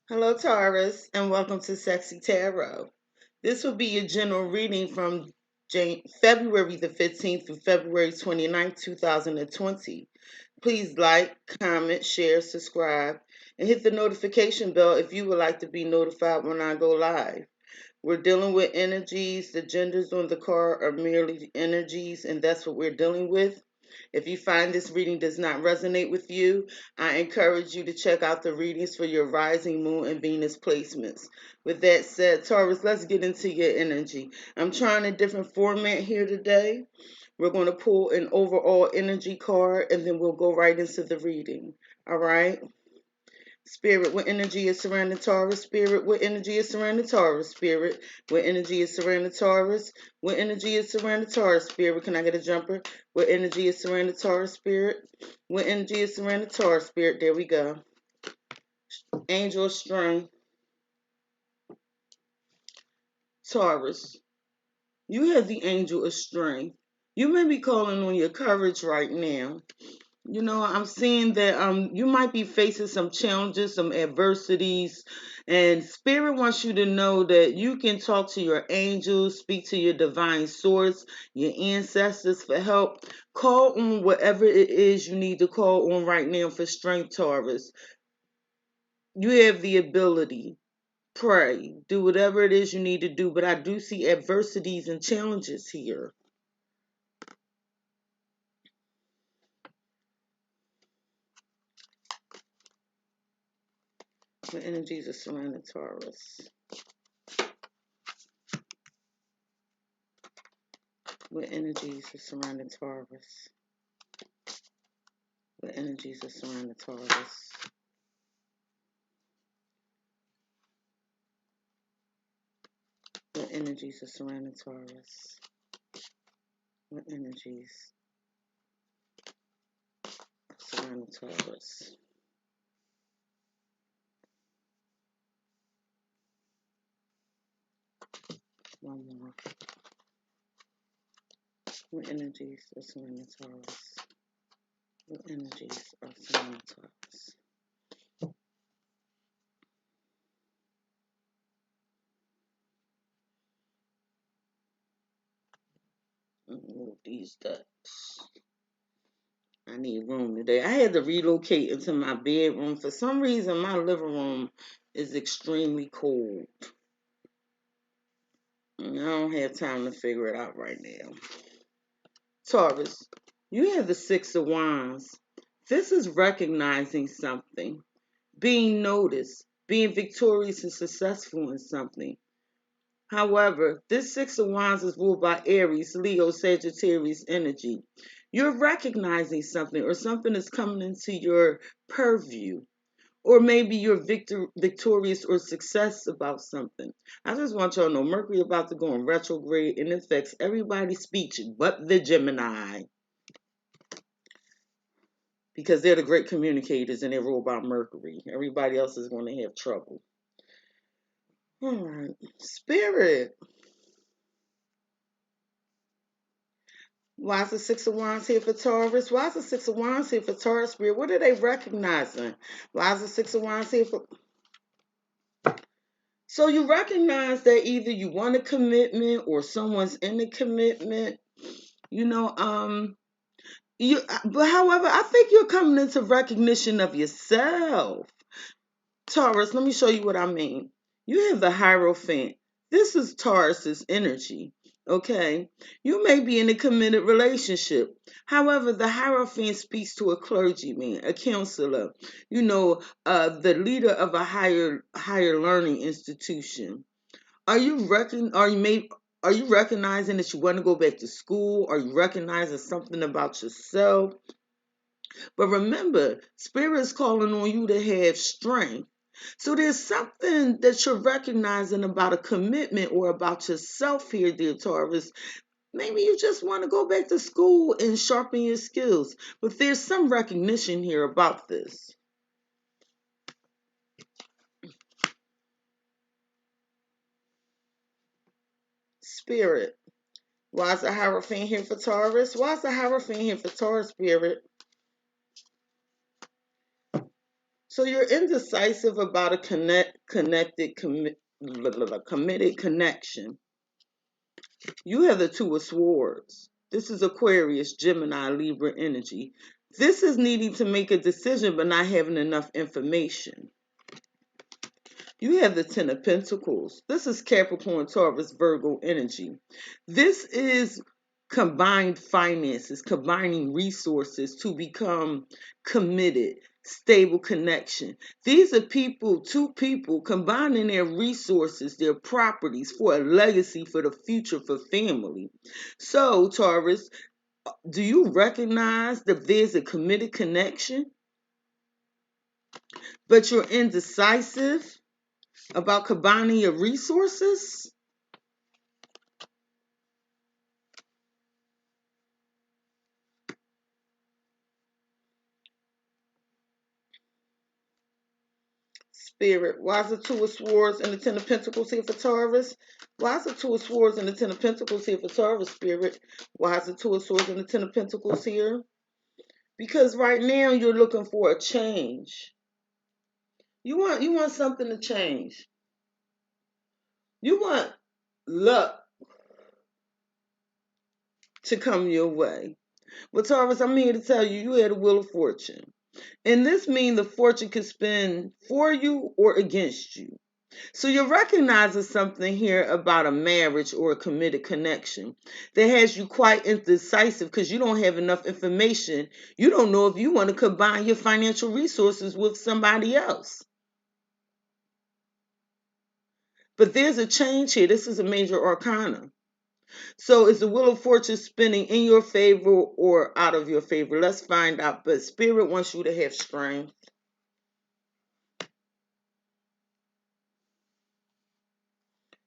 Hello, Taurus, and welcome to Cexxi Tarot. This will be your general reading from February the 15th through February 29th, 2020. Please like, comment, share, subscribe, and hit the notification bell if you would like to be notified when I go live. We're dealing with energies. The genders on the card are merely energies, and that's what we're dealing with. If you find this reading does not resonate with you, I encourage you to check out the readings for your rising moon and Venus placements. With that said, Taurus, let's get into your energy. I'm trying a different format here today. We're going to pull an overall energy card and then we'll go right into the reading. All right? Spirit, what energy is surrounding Taurus? Spirit, what energy is surrounding Taurus? Spirit, what energy is surrounding Taurus? What energy is surrounding Taurus? Spirit, can I get a jumper? What energy is surrounding Taurus? Spirit, what energy is surrounding Taurus? Spirit, there we go. Angel strength, Taurus. You have the angel of strength. You may be calling on your courage right now. I'm seeing that you might be facing some challenges, some adversities, and spirit wants you to know that you can talk to your angels, speak to your divine source, your ancestors for help. Call on whatever it is you need to call on right now for strength, Taurus. You have the ability. Pray, do whatever it is you need to do, but I do see adversities and challenges here. The energies are surrounding Taurus. What energies are surrounding Taurus? What energies are surrounding Taurus? What energies are surrounding Taurus? What energies are surrounding Taurus? One more. What energies are surrounding Taurus? What energies are surrounding Taurus? Move these ducks. I need room today. I had to relocate into my bedroom. For some reason, my living room is extremely cold. And I don't have time to figure it out right now. Taurus, you have the Six of Wands. This is recognizing something, being noticed, being victorious and successful in something. However, this Six of Wands is ruled by Aries, Leo, Sagittarius energy. You're recognizing something, or something is coming into your purview. Or maybe you're victorious or success about something. I just want y'all to know Mercury about to go in retrograde and it affects everybody's speech but the Gemini. Because they're the great communicators and they're ruled by Mercury. Everybody else is going to have trouble. All right. Spirit. Why is the Six of Wands here for Taurus? Why is the Six of Wands here for Taurus Spirit? What are they recognizing? Why is the Six of Wands here for... So you recognize that either you want a commitment or someone's in a commitment. You know, but however, I think you're coming into recognition of yourself. Taurus, let me show you what I mean. You have the Hierophant. This is Taurus's energy. Okay, you may be in a committed relationship. However, the Hierophant speaks to a clergyman, a counselor, the leader of a higher learning institution. Are you recognizing that you want to go back to school? Are you recognizing something about yourself? But remember, Spirit is calling on you to have strength. So there's something that you're recognizing about a commitment or about yourself here, dear Taurus. Maybe you just want to go back to school and sharpen your skills. But there's some recognition here about this. Spirit. Why is the Hierophant here for Taurus? Why is the Hierophant here for Taurus, Spirit? So you're indecisive about a committed connection. You have the Two of Swords. This is Aquarius, Gemini, Libra energy. This is needing to make a decision but not having enough information. You have the Ten of Pentacles. This is Capricorn, Taurus, Virgo energy. This is combined finances, combining resources to become committed, stable connection. These are people, two people combining their resources, their properties for a legacy for the future, for family. So, Taurus, do you recognize that there's a committed connection, but you're indecisive about combining your resources? Spirit, why is the Two of Swords and the Ten of Pentacles here for Taurus? Why is the Two of Swords and the Ten of Pentacles here for Taurus, Spirit? Why is the Two of Swords and the Ten of Pentacles here? Because right now you're looking for a change. You want something to change. You want luck to come your way. But Taurus, I'm here to tell you, you had a Wheel of Fortune. And this means the fortune could spin for you or against you. So you're recognizing something here about a marriage or a committed connection that has you quite indecisive because you don't have enough information. You don't know if you want to combine your financial resources with somebody else. But there's a change here. This is a major arcana. So is the Wheel of Fortune spinning in your favor or out of your favor? Let's find out. But Spirit wants you to have strength.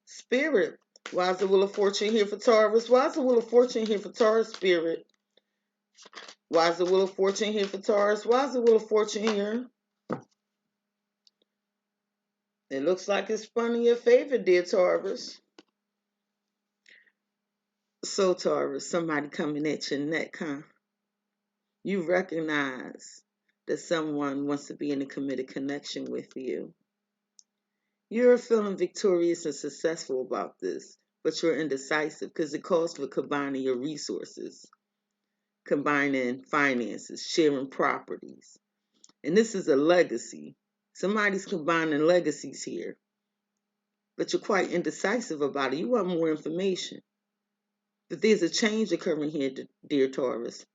Spirit, why is the Wheel of Fortune here for Taurus? Why is the Wheel of Fortune here for Taurus, Spirit? Why is the Wheel of Fortune here for Taurus? Why is the Wheel of Fortune here? It looks like it's spun in your favor, dear Taurus. So, Taurus, somebody coming at your neck, huh? You recognize that someone wants to be in a committed connection with you. You're feeling victorious and successful about this, but you're indecisive because it calls for combining your resources, combining finances, sharing properties. And this is a legacy. Somebody's combining legacies here, but you're quite indecisive about it. You want more information. But there's a change occurring here, dear Taurus.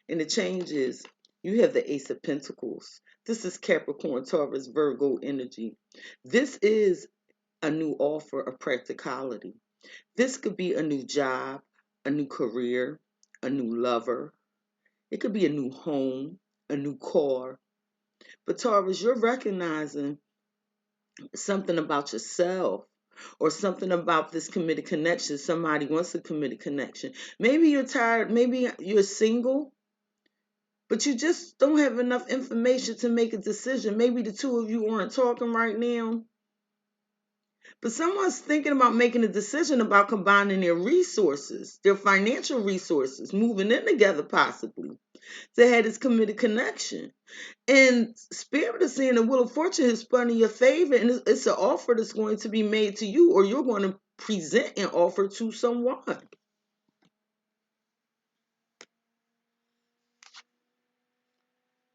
And the change is you have the Ace of Pentacles. This is Capricorn, Taurus, Virgo energy. This is a new offer of practicality. This could be a new job, a new career, a new lover. It could be a new home, a new car. But Taurus, you're recognizing something about yourself or something about this committed connection. Somebody wants a committed connection. Maybe you're tired. Maybe you're single, but you just don't have enough information to make a decision. Maybe the two of you aren't talking right now. But someone's thinking about making a decision about combining their resources, their financial resources, moving in together possibly to have this committed connection. And Spirit is saying the Wheel of Fortune has spun in your favor, and it's an offer that's going to be made to you, or you're going to present an offer to someone.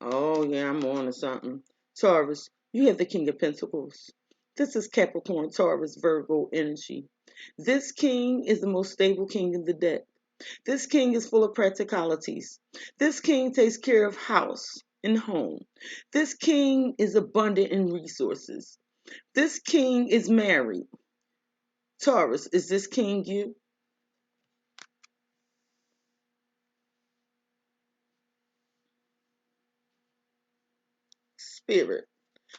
Oh, yeah, I'm on to something. Taurus, you have the King of Pentacles. This is Capricorn, Taurus, Virgo energy. This king is the most stable king in the deck. This king is full of practicalities. This king takes care of house and home. This king is abundant in resources. This king is married. Taurus, is this king you? Spirit.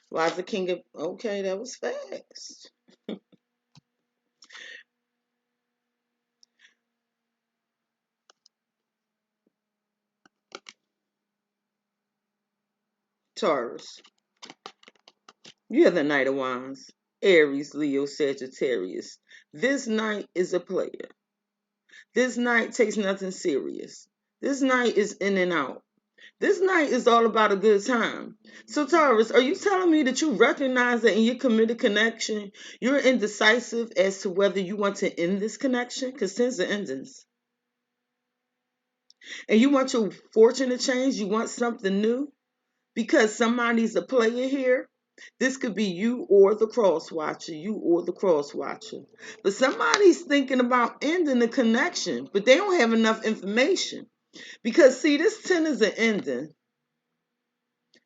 Why is the king of... Okay, that was fast. Taurus. You have the Knight of Wands. Aries, Leo, Sagittarius. This knight is a player. This knight takes nothing serious. This knight is in and out. This night is all about a good time. So, Taurus, are you telling me that you recognize that in your committed connection, you're indecisive as to whether you want to end this connection? Because since the endings, and you want your fortune to change, you want something new because somebody's a player here. This could be you or the cross watcher, you or the cross watcher. But somebody's thinking about ending the connection, but they don't have enough information. Because, see, this 10 is an ending.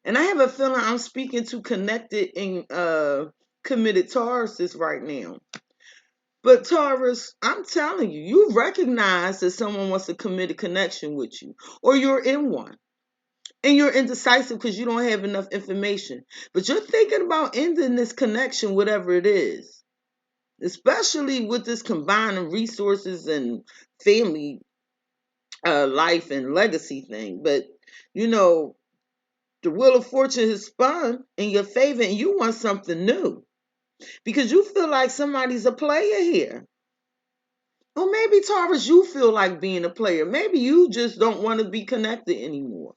And I have a feeling I'm speaking to connected and committed Tauruses right now. But Taurus, I'm telling you, you recognize that someone wants to commit a connection with you, or you're in one. And you're indecisive because you don't have enough information. But you're thinking about ending this connection, whatever it is. Especially with this combining resources and family life and legacy thing. But, you know, the wheel of fortune has spun in your favor and you want something new because you feel like somebody's a player here. Or maybe, Taurus, you feel like being a player. Maybe you just don't want to be connected anymore.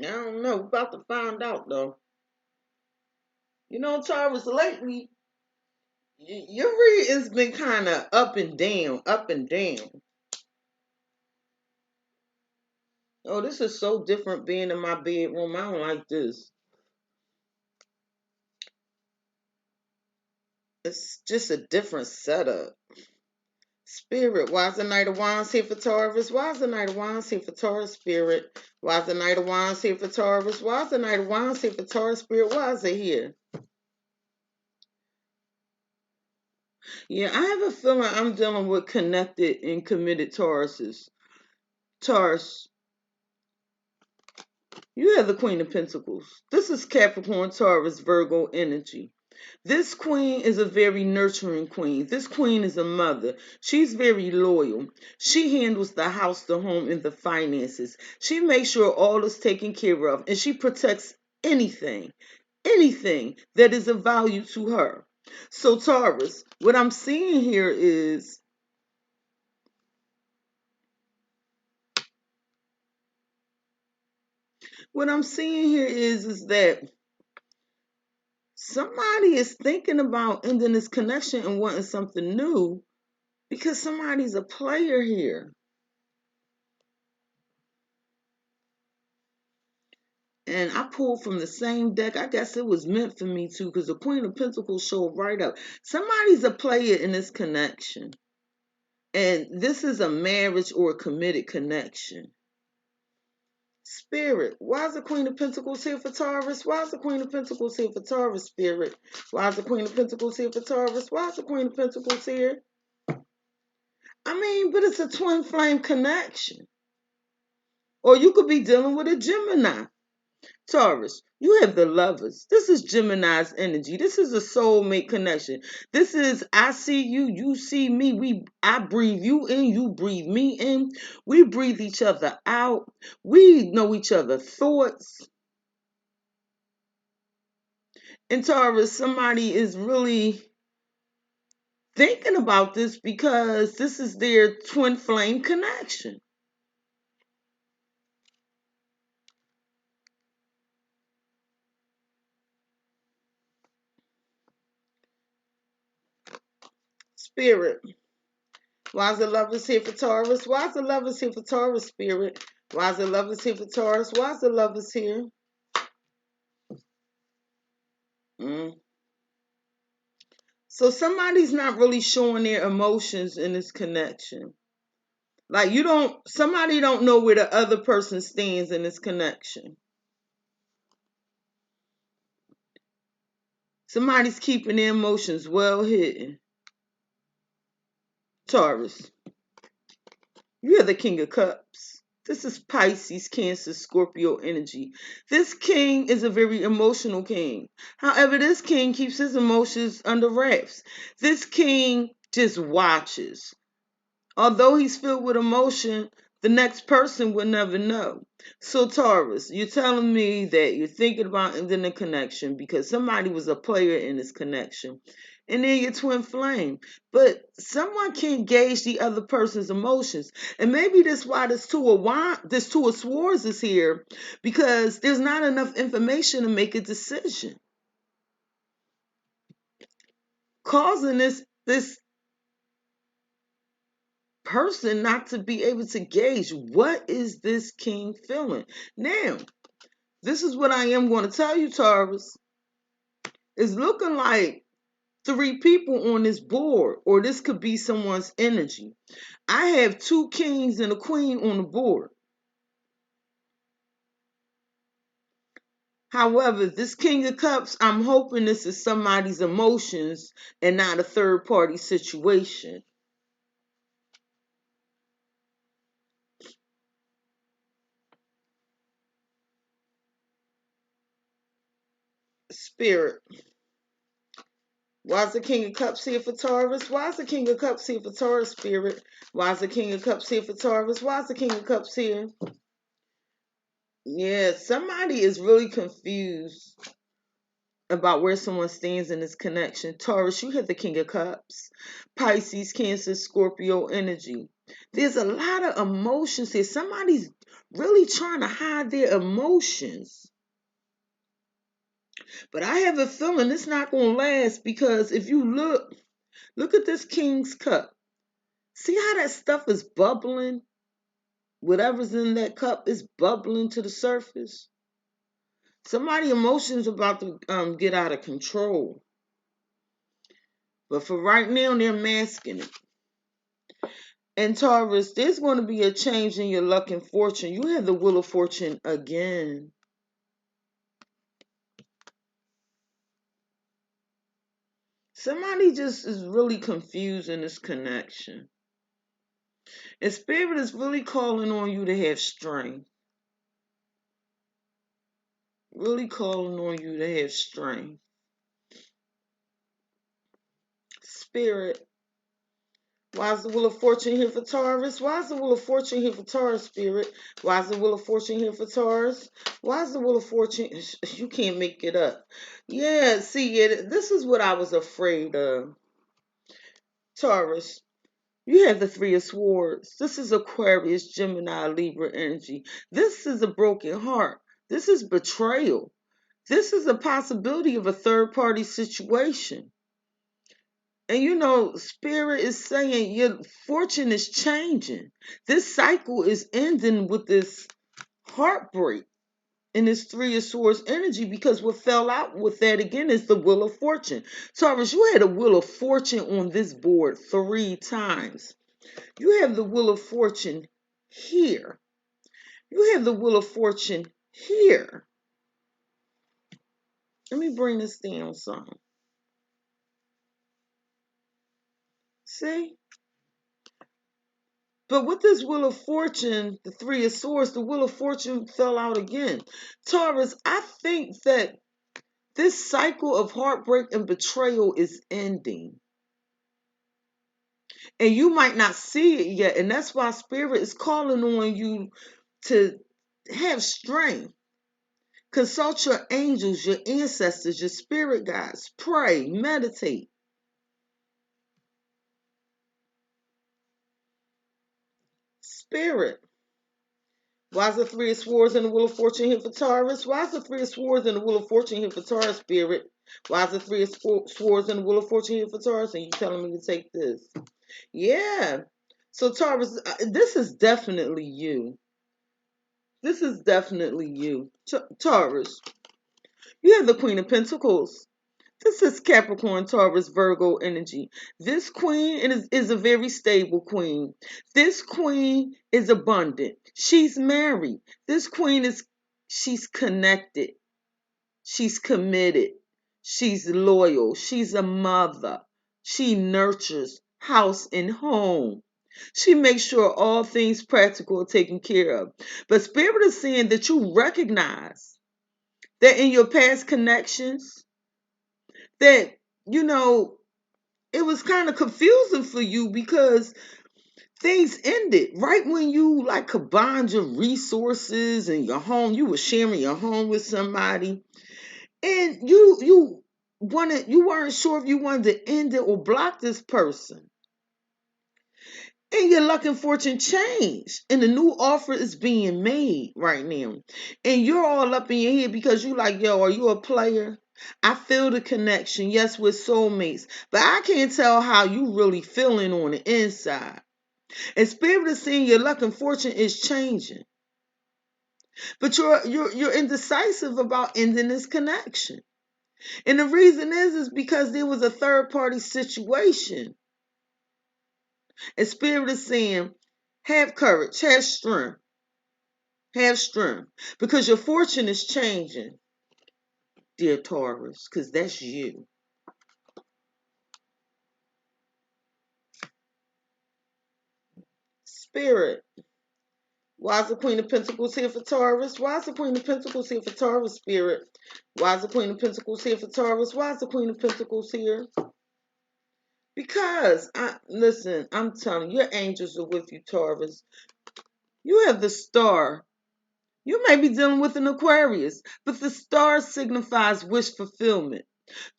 I don't know. We're about to find out, though. You know, Taurus, lately, your read has been kind of up and down, up and down. Oh, this is so different being in my bedroom. I don't like this. It's just a different setup. Spirit, why is the Knight of Wands here for Taurus? Why is the Knight of Wands here for Taurus? Spirit, why is the Knight of Wands here for Taurus? Why is the Knight of Wands here for Taurus? Spirit, why is it here? Yeah, I have a feeling I'm dealing with connected and committed Tauruses. Taurus, you have the Queen of Pentacles. This is Capricorn, Taurus, Virgo energy. This queen is a very nurturing queen. This queen is a mother. She's very loyal. She handles the house, the home, and the finances. She makes sure all is taken care of, and she protects anything that is of value to her. So, Taurus, what I'm seeing here is is that somebody is thinking about ending this connection and wanting something new because somebody's a player here. And I pulled from the same deck. I guess it was meant for me too, because the Queen of Pentacles showed right up. Somebody's a player in this connection. And this is a marriage or a committed connection. Spirit, why is the Queen of Pentacles here for Taurus? Why is the Queen of Pentacles here for Taurus, Spirit? Why is the Queen of Pentacles here for Taurus? Why is the Queen of Pentacles here? I mean, but it's a twin flame connection. Or you could be dealing with a Gemini. Taurus, you have the lovers. This is Gemini's energy. This is a soulmate connection. This is I see you, you see me. I breathe you in, you breathe me in. We breathe each other out. We know each other's thoughts. And Taurus, somebody is really thinking about this because this is their twin flame connection. Spirit. Why is the lovers here for Taurus? Why is the lovers here for Taurus, Spirit? Why is the lovers here for Taurus? Why is the lovers here? Mm. So somebody's not really showing their emotions in this connection. Like somebody don't know where the other person stands in this connection. Somebody's keeping their emotions well hidden. Taurus, you are the King of Cups. This is Pisces, Cancer, Scorpio energy. This king is a very emotional king. However, this king keeps his emotions under wraps. This king just watches. Although he's filled with emotion, the next person will never know. So, Taurus, you're telling me that you're thinking about ending the connection because somebody was a player in this connection. and then your twin flame. But someone can't gauge the other person's emotions. And maybe that's why this two of swords is here, because there's not enough information to make a decision. Causing this person not to be able to gauge what is this king feeling. Now, this is what I am going to tell you, Taurus. It's looking like three people on this board, or this could be someone's energy. I have two kings and a queen on the board. However, this King of Cups, I'm hoping this is somebody's emotions and not a third party situation. Spirit. Why is the King of Cups here for Taurus? Why is the King of Cups here for Taurus, Spirit? Why is the King of Cups here for Taurus? Why is the King of Cups here? Yeah, somebody is really confused about where someone stands in this connection. Taurus, you have the King of Cups. Pisces, Cancer, Scorpio energy. There's a lot of emotions here. Somebody's really trying to hide their emotions. But I have a feeling it's not going to last, because if you look at this King's Cup. See how that stuff is bubbling? Whatever's in that cup is bubbling to the surface. Somebody's emotions about to get out of control. But for right now, they're masking it. And Taurus, there's going to be a change in your luck and fortune. You have the Wheel of Fortune again. Somebody just is really confused in this connection. And Spirit is really calling on you to have strength. Really calling on you to have strength. Spirit. Why is the Wheel of Fortune here for Taurus? Why is the Wheel of Fortune here for Taurus, Spirit? Why is the Wheel of Fortune here for Taurus? Why is the Wheel of Fortune? You can't make it up. Yeah, see, this is what I was afraid of. Taurus, you have the Three of Swords. This is Aquarius, Gemini, Libra energy. This is a broken heart. This is betrayal. This is a possibility of a third party situation. And Spirit is saying your fortune is changing. This cycle is ending with this heartbreak in this Three of Swords energy, because what fell out with that again is the Wheel of Fortune. Taurus, you had a Wheel of Fortune on this board 3 times. You have the Wheel of Fortune here. You have the Wheel of Fortune here. Let me bring this down some. See? But with this Wheel of Fortune, the Three of Swords, the Wheel of Fortune fell out again. Taurus, I think that this cycle of heartbreak and betrayal is ending. And you might not see it yet. And that's why Spirit is calling on you to have strength. Consult your angels, your ancestors, your spirit guides. Pray, meditate. Spirit. Why is the Three of Swords and the Wheel of Fortune here for Taurus? Why is the Three of Swords and the Wheel of Fortune here for Taurus, Spirit? Why is the Three of Swords and the Wheel of Fortune here for Taurus? And you telling me to take this? Yeah. So Taurus, this is definitely you. This is definitely you. Taurus, you have the Queen of Pentacles. This is Capricorn, Taurus, Virgo energy. This queen is a very stable queen. This queen is abundant. She's married. This queen she's connected. She's committed. She's loyal. She's a mother. She nurtures house and home. She makes sure all things practical are taken care of. But Spirit is saying that you recognize that in your past connections, that, it was kind of confusing for you, because things ended right when you like combined your resources and your home. You were sharing your home with somebody, and you you weren't sure if you wanted to end it or block this person. And your luck and fortune changed. And the new offer is being made right now. And you're all up in your head because you like, yo, are you a player? I feel the connection, yes, with soulmates. But I can't tell how you really feeling on the inside. And spirit is saying your luck and fortune is changing. But you're indecisive about ending this connection. And the reason is because there was a third party situation. And spirit is saying, have courage, have strength, because your fortune is changing, dear Taurus, because that's you. Spirit, why is the Queen of Pentacles here for Taurus? Why is the Queen of Pentacles here for Taurus, Spirit? Why is the Queen of Pentacles here for Taurus? Why is the Queen of Pentacles here? Because, listen, I'm telling you, your angels are with you, Taurus. You have the star. You may be dealing with an Aquarius, but the star signifies wish fulfillment.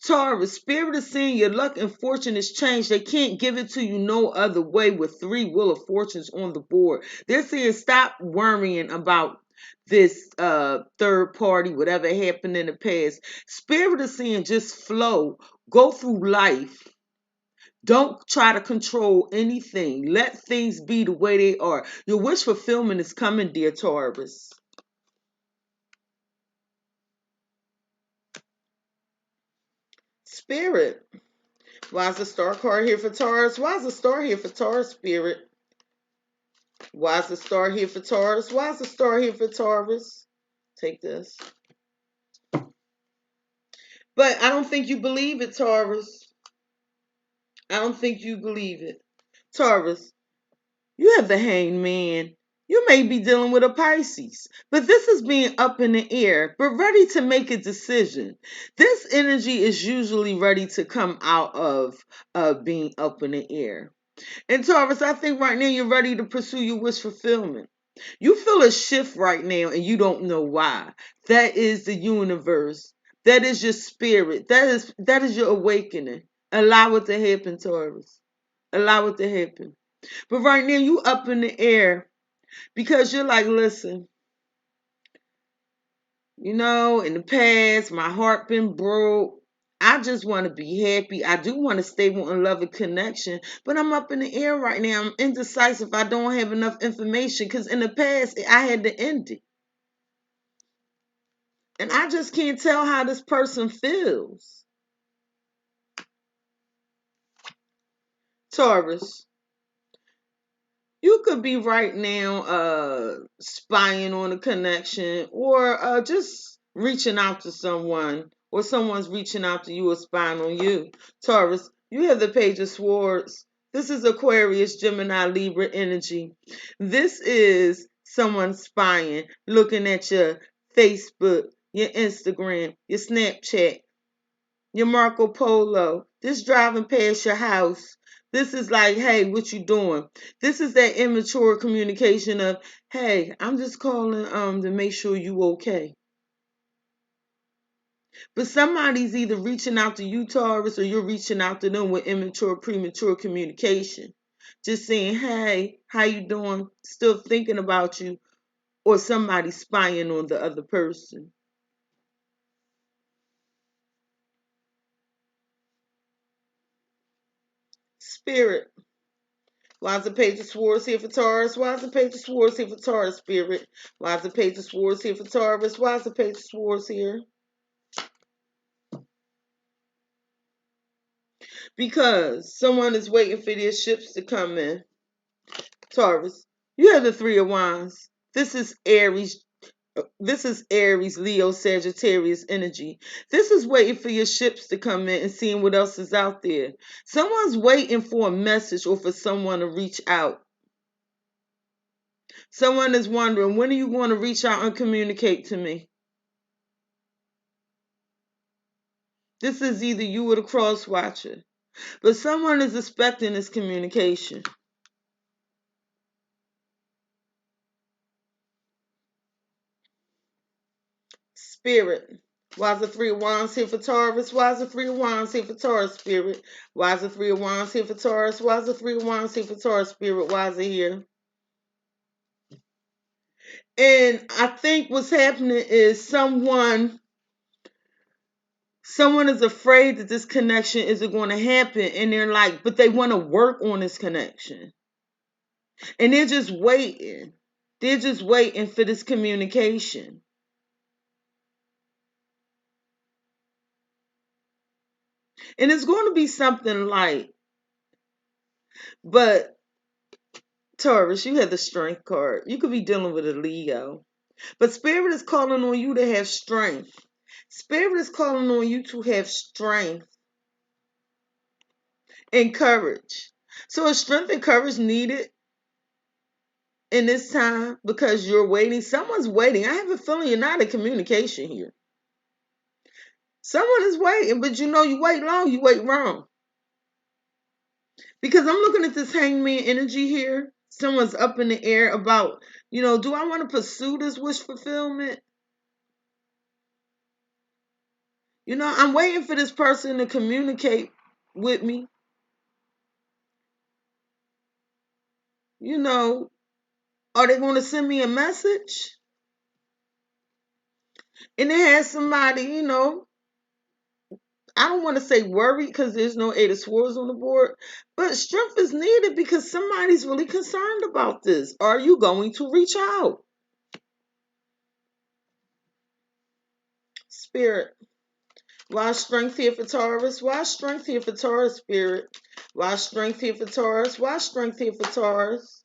Taurus, spirit is saying your luck and fortune is changed. They can't give it to you no other way with 3 Wheel of Fortunes on the board. They're saying stop worrying about this third party, whatever happened in the past. Spirit is saying just flow, go through life. Don't try to control anything. Let things be the way they are. Your wish fulfillment is coming, dear Taurus. Spirit. Why is the star card here for Taurus? Why is the star here for Taurus, Spirit? Why is the star here for Taurus? Why is the star here for Taurus? Take this. But I don't think you believe it, Taurus. I don't think you believe it. Taurus, you have the Hanged Man. You may be dealing with a Pisces, but this is being up in the air, but ready to make a decision. This energy is usually ready to come out of being up in the air. And Taurus, I think right now you're ready to pursue your wish fulfillment. You feel a shift right now and you don't know why. That is the universe. That is your spirit. That is your awakening. Allow it to happen, Taurus. Allow it to happen. But right now you up in the air because you're like, listen, in the past, my heart been broke. I just want to be happy. I do want to stay with love and connection, but I'm up in the air right now. I'm indecisive. I don't have enough information because in the past, I had to end it. And I just can't tell how this person feels. Taurus, you could be right now spying on a connection or just reaching out to someone or someone's reaching out to you or spying on you. Taurus, you have the Page of Swords. This is Aquarius, Gemini, Libra energy. This is someone spying, looking at your Facebook, your Instagram, your Snapchat, your Marco Polo, this driving past your house. This is like, hey, what you doing? This is that immature communication of, hey, I'm just calling to make sure you okay. But somebody's either reaching out to you, Taurus, or you're reaching out to them with immature, premature communication. Just saying, hey, how you doing? Still thinking about you, or somebody spying on the other person. Spirit. Why is the Page of Swords here for Taurus? Why is the Page of Swords here for Taurus, Spirit? Why is the Page of Swords here for Taurus? Why is the Page of Swords here? Because someone is waiting for their ships to come in. Taurus, you have the Three of Wands. This is Aries. This is Aries, Leo, Sagittarius energy. This is waiting for your ships to come in and seeing what else is out there. Someone's waiting for a message or for someone to reach out. Someone is wondering, when are you going to reach out and communicate to me? This is either you or the cross watcher. But someone is expecting this communication. Spirit. Why is the Three of Wands here for Taurus? Why is the Three of Wands here for Taurus Spirit? Why is the Three of Wands here for Taurus? Why is the Three of Wands here for Taurus Spirit? Why is it here? And I think what's happening is someone is afraid that this connection isn't going to happen, and they're like, but they want to work on this connection. And they're just waiting. They're just waiting for this communication. And it's going to be something light. But Taurus, you have the strength card. You could be dealing with a Leo. But Spirit is calling on you to have strength. Spirit is calling on you to have strength and courage. So is strength and courage needed in this time because you're waiting? Someone's waiting. I have a feeling you're not in communication here. Someone is waiting, but you wait long, you wait wrong. Because I'm looking at this hangman energy here. Someone's up in the air about, do I want to pursue this wish fulfillment? I'm waiting for this person to communicate with me. Are they going to send me a message? And it has somebody, I don't want to say worried because there's no Eight of Swords on the board, but strength is needed because somebody's really concerned about this. Are you going to reach out? Spirit. Why strength here for Taurus? Why strength here for Taurus, Spirit? Why strength here for Taurus? Why strength here for Taurus?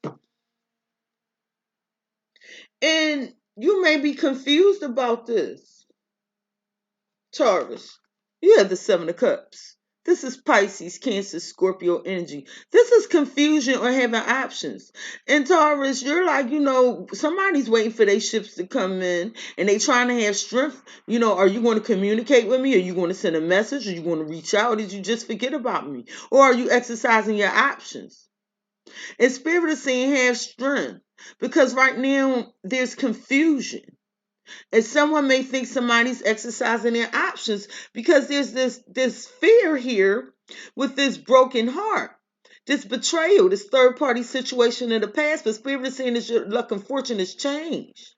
And you may be confused about this, Taurus. You have the Seven of Cups. This is Pisces, Cancer, Scorpio energy. This is confusion or having options. And Taurus, you're like, somebody's waiting for their ships to come in and they trying to have strength. Are you going to communicate with me? Are you going to send a message? Are you going to reach out? Or did you just forget about me? Or are you exercising your options? And Spirit is saying have strength because right now there's confusion. And someone may think somebody's exercising their options because there's this fear here with this broken heart, this betrayal, this third party situation in the past. But Spirit is saying that your luck and fortune has changed.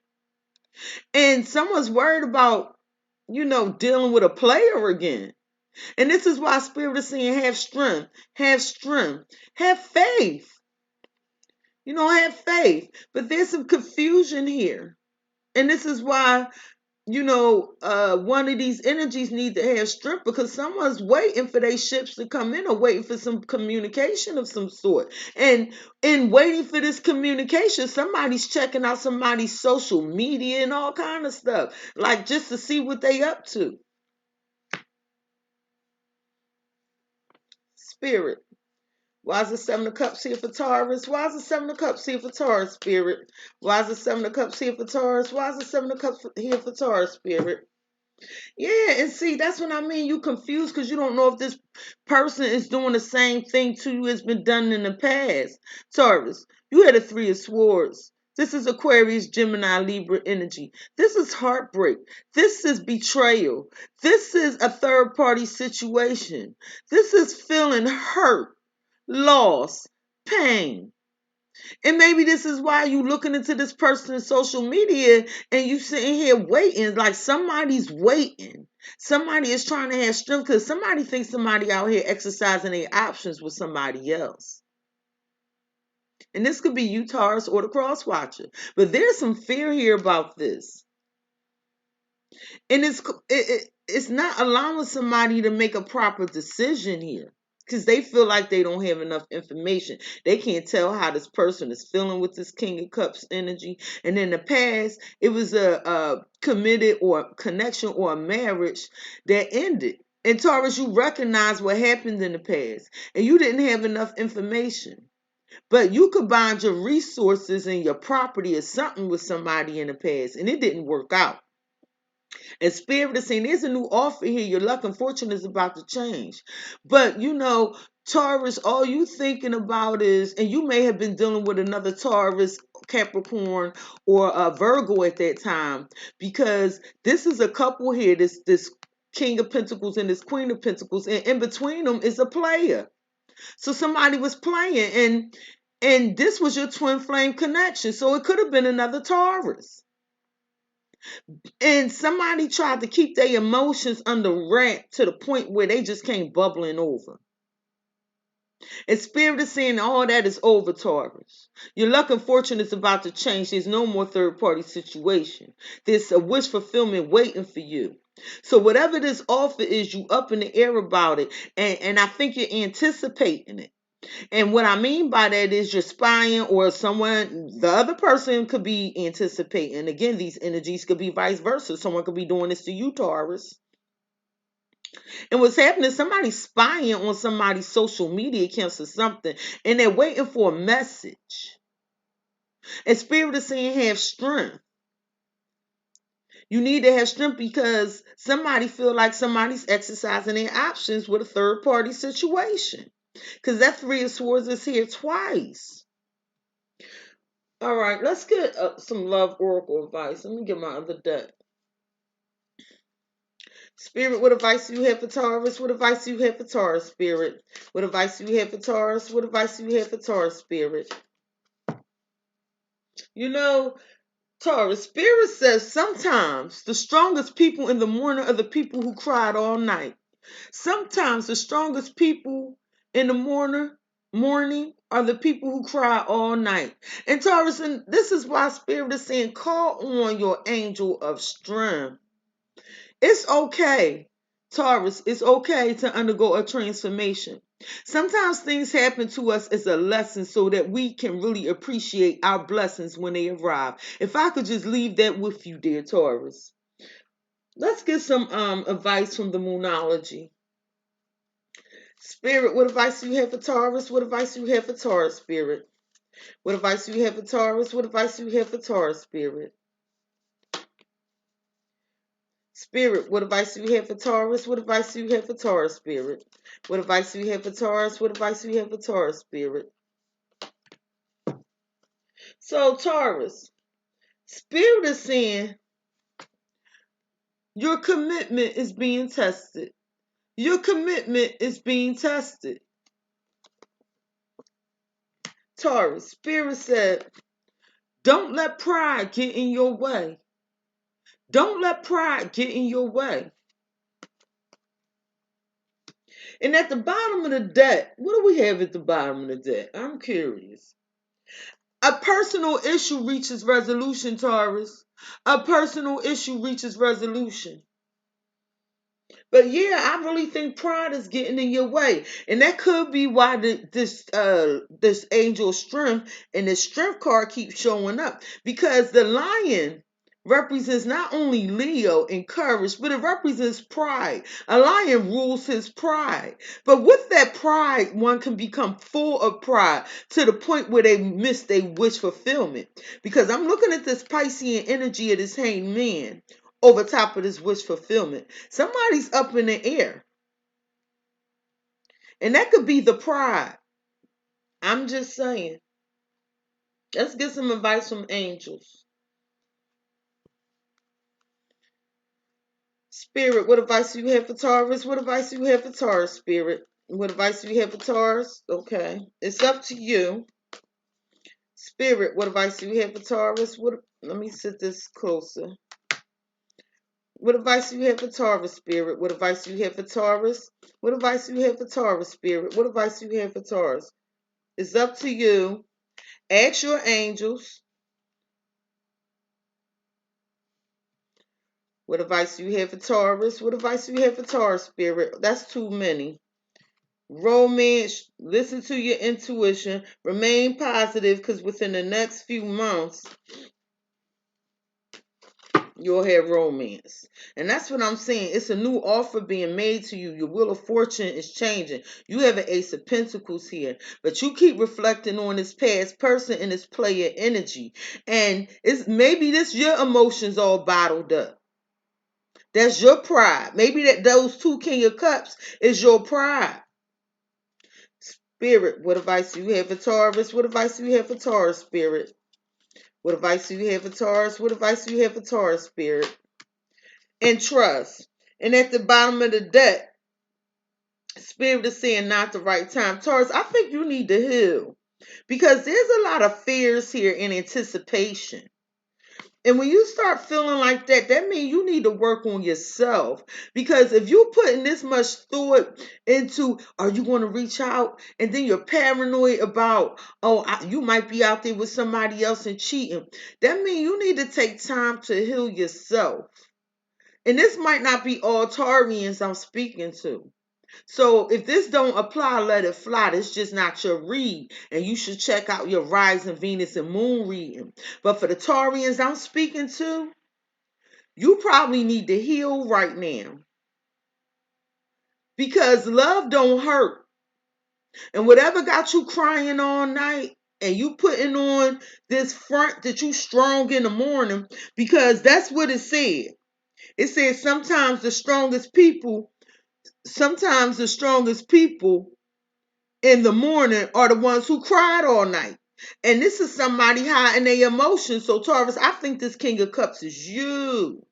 And someone's worried about, dealing with a player again. And this is why Spirit is saying have strength, have faith. Have faith. But there's some confusion here. And this is why one of these energies need to have strength because someone's waiting for their ships to come in or waiting for some communication of some sort. And in waiting for this communication, somebody's checking out somebody's social media and all kind of stuff, like just to see what they up to. Spirit. Why is the Seven of Cups here for Taurus? Why is the Seven of Cups here for Taurus, Spirit? Why is the Seven of Cups here for Taurus? Why is the Seven of Cups here for Taurus, Spirit? Yeah, and see, that's what I mean. You confused because you don't know if this person is doing the same thing to you as been done in the past. Taurus, you had a Three of Swords. This is Aquarius, Gemini, Libra energy. This is heartbreak. This is betrayal. This is a third party situation. This is feeling hurt, loss, pain. And maybe this is why you looking into this person's social media and you sitting here waiting, like somebody's waiting. Somebody is trying to have strength because somebody thinks somebody out here exercising their options with somebody else. And this could be you, Taurus, or the cross watcher. But there's some fear here about this. And it's not allowing somebody to make a proper decision here. Because they feel like they don't have enough information. They can't tell how this person is feeling with this King of Cups energy. And in the past, it was a committed or connection or a marriage that ended. And Taurus, you recognize what happened in the past. And you didn't have enough information. But you combined your resources and your property or something with somebody in the past. And it didn't work out. And Spirit is saying there's a new offer here. Your luck and fortune is about to change. But Taurus, all you thinking about is, and you may have been dealing with another Taurus, Capricorn, or a Virgo at that time, because this is a couple here, this King of Pentacles and this Queen of Pentacles, and in between them is a player. So somebody was playing, and this was your twin flame connection. So it could have been another Taurus. And somebody tried to keep their emotions under wrap to the point where they just came bubbling over. And Spirit is saying all that is over, Taurus. Your luck and fortune is about to change. There's no more third party situation. There's a wish fulfillment waiting for you. So whatever this offer is, you up in the air about it. And I think you're anticipating it. And what I mean by that is you're spying, or someone, the other person could be anticipating. Again, these energies could be vice versa. Someone could be doing this to you, Taurus. And what's happening is somebody's spying on somebody's social media accounts or something, and they're waiting for a message. And Spirit is saying have strength. You need to have strength because somebody feel like somebody's exercising their options with a third party situation. Because that Three of Swords is here twice. All right, let's get some love oracle advice. Let me get my other deck. Spirit, what advice do you have for Taurus? What advice do you have for Taurus, Spirit? What advice do you have for Taurus? What advice do you have for Taurus, Spirit? You know, Taurus, Spirit says sometimes the strongest people in the morning are the people who cried all night. Sometimes the strongest people in the morning are the people who cry all night. And Taurus, and this is why Spirit is saying call on your angel of strength. It's okay, Taurus, it's okay to undergo a transformation. Sometimes things happen to us as a lesson so that we can really appreciate our blessings when they arrive. If I could just leave that with you, dear Taurus. Let's get some advice from the Moonology. Spirit, what advice do you have for Taurus? What advice do you have for Taurus, Spirit? What advice do you have for Taurus? What advice do you have for Taurus, Spirit? Spirit, what advice do you have for Taurus? What advice do you have for Taurus, Spirit? What advice do you have for Taurus? What advice do you have for Taurus, Spirit? So, Taurus, Spirit is saying your commitment is being tested. Your commitment is being tested. Taurus, Spirit said, don't let pride get in your way. Don't let pride get in your way. And at the bottom of the deck, what do we have at the bottom of the deck? I'm curious. A personal issue reaches resolution, Taurus. A personal issue reaches resolution. But yeah, I really think pride is getting in your way, and that could be why this angel strength and this strength card keeps showing up, because the lion represents not only Leo and courage, but it represents pride. A lion rules his pride, but with that pride, one can become full of pride to the point where they miss their wish fulfillment. Because I'm looking at this Piscean energy of this hanged man over top of this wish fulfillment. Somebody's up in the air. And that could be the pride. I'm just saying. Let's get some advice from angels. Spirit, what advice do you have for Taurus? What advice do you have for Taurus, Spirit? What advice do you have for Taurus? Okay. It's up to you. Spirit, what advice do you have for Taurus? Let me sit this closer. What advice do you have for Taurus, Spirit? What advice do you have for Taurus? What advice do you have for Taurus, Spirit? What advice do you have for Taurus? It's up to you. Ask your angels. What advice do you have for Taurus? What advice do you have for Taurus, Spirit? That's too many. Romance, listen to your intuition. Remain positive, because within the next few months, you'll have romance. And that's what I'm saying. It's a new offer being made to you. Your wheel of fortune is changing. You have an Ace of Pentacles here. But you keep reflecting on this past person and this player energy. And it's maybe this your emotions all bottled up. That's your pride. Maybe those two King of Cups is your pride. Spirit, what advice do you have for Taurus? What advice do you have for Taurus, Spirit? What advice do you have for Taurus? What advice do you have for Taurus, Spirit? And trust. And at the bottom of the deck, Spirit is saying not the right time. Taurus, I think you need to heal because there's a lot of fears here in anticipation. And when you start feeling like that, that means you need to work on yourself. Because if you're putting this much thought into, are you going to reach out? And then you're paranoid about, you might be out there with somebody else and cheating. That means you need to take time to heal yourself. And this might not be all Taurians I'm speaking to. So if this don't apply, let it fly. This just not your read. And you should check out your rising Venus and moon reading. But for the Taurians I'm speaking to, you probably need to heal right now. Because love don't hurt. And whatever got you crying all night, and you putting on this front that you strong in the morning, because that's what it said. It said sometimes the strongest people in the morning are the ones who cried all night. And this is somebody high in their emotions. So Taurus, I think this King of Cups is you.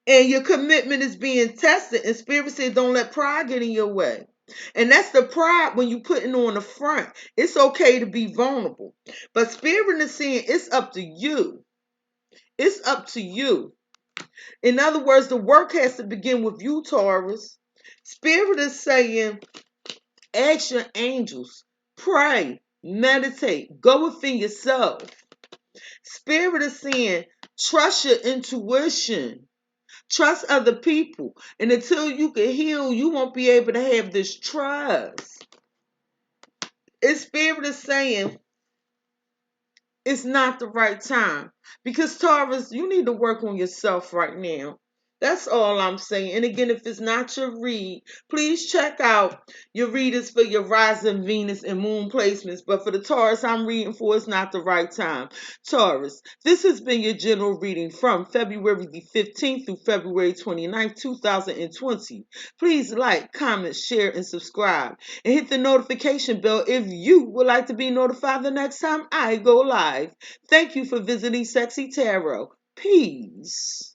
And your commitment is being tested. And Spirit said, don't let pride get in your way. And that's the pride when you putting on the front. It's okay to be vulnerable. But Spirit is saying it's up to you. It's up to you. In other words, the work has to begin with you, Taurus. Spirit is saying, ask your angels, pray, meditate, go within yourself. Spirit is saying, trust your intuition, trust other people. And until you can heal, you won't be able to have this trust. Spirit is saying, it's not the right time. Because Taurus, you need to work on yourself right now. That's all I'm saying. And again, if it's not your read, please check out your readers for your rising Venus and moon placements. But for the Taurus I'm reading for, it's not the right time. Taurus, this has been your general reading from February the 15th through February 29th, 2020. Please like, comment, share, and subscribe. And hit the notification bell if you would like to be notified the next time I go live. Thank you for visiting Cexxi Tarot. Peace.